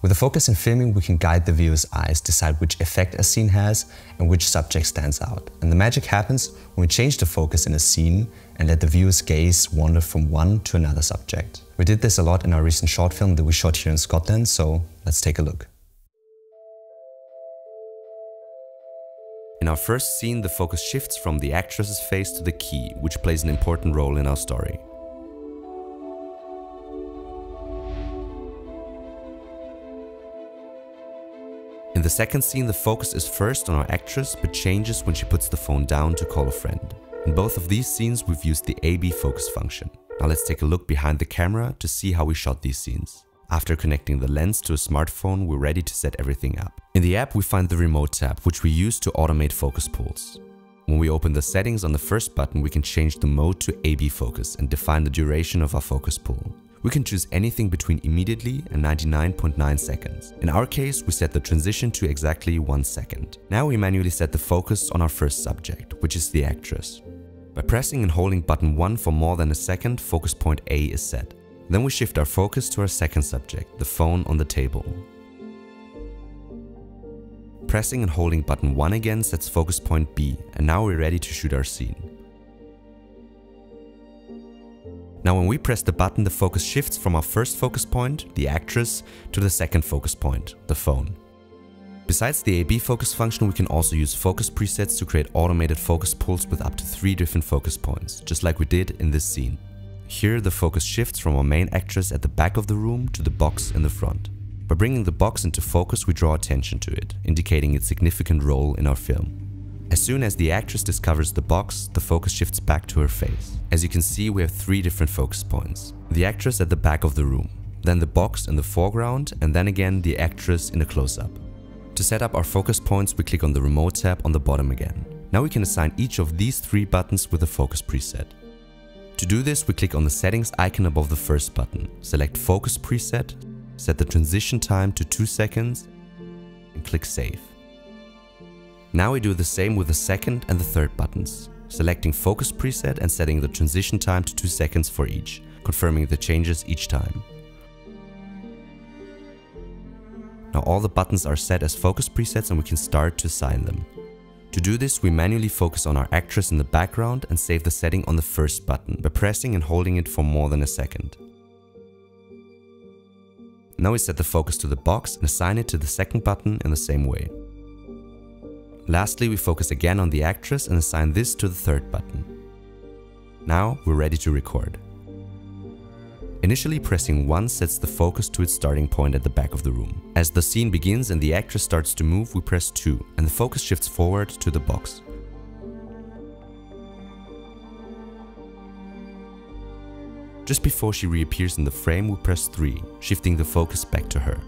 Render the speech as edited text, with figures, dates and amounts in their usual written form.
With the focus in filming, we can guide the viewer's eyes, decide which effect a scene has and which subject stands out. And the magic happens when we change the focus in a scene and let the viewer's gaze wander from one to another subject. We did this a lot in our recent short film that we shot here in Scotland, so let's take a look. In our first scene, the focus shifts from the actress's face to the key, which plays an important role in our story. In the second scene, the focus is first on our actress, but changes when she puts the phone down to call a friend. In both of these scenes, we've used the A/B focus function. Now let's take a look behind the camera to see how we shot these scenes. After connecting the lens to a smartphone, we're ready to set everything up. In the app, we find the remote tab, which we use to automate focus pulls. When we open the settings on the first button, we can change the mode to A/B focus and define the duration of our focus pull. We can choose anything between immediately and 99.9 seconds. In our case, we set the transition to exactly 1 second. Now we manually set the focus on our first subject, which is the actress. By pressing and holding button 1 for more than a second, focus point A is set. Then we shift our focus to our second subject, the phone on the table. Pressing and holding button 1 again sets focus point B, and now we're ready to shoot our scene. Now when we press the button, the focus shifts from our first focus point, the actress, to the second focus point, the phone. Besides the A/B focus function, we can also use focus presets to create automated focus pulls with up to 3 different focus points, just like we did in this scene. Here, the focus shifts from our main actress at the back of the room to the box in the front. By bringing the box into focus, we draw attention to it, indicating its significant role in our film. As soon as the actress discovers the box, the focus shifts back to her face. As you can see, we have 3 different focus points. The actress at the back of the room, then the box in the foreground, and then again the actress in a close-up. To set up our focus points, we click on the remote tab on the bottom again. Now we can assign each of these 3 buttons with a focus preset. To do this, we click on the settings icon above the first button, select focus preset, set the transition time to 2 seconds, and click save. Now we do the same with the second and the third buttons, selecting focus preset and setting the transition time to 2 seconds for each, confirming the changes each time. Now all the buttons are set as focus presets and we can start to assign them. To do this, we manually focus on our actress in the background and save the setting on the first button by pressing and holding it for more than a second. Now we set the focus to the box and assign it to the second button in the same way. Lastly, we focus again on the actress and assign this to the third button. Now we're ready to record. Initially, pressing 1 sets the focus to its starting point at the back of the room. As the scene begins and the actress starts to move, we press 2 and the focus shifts forward to the box. Just before she reappears in the frame, we press 3, shifting the focus back to her.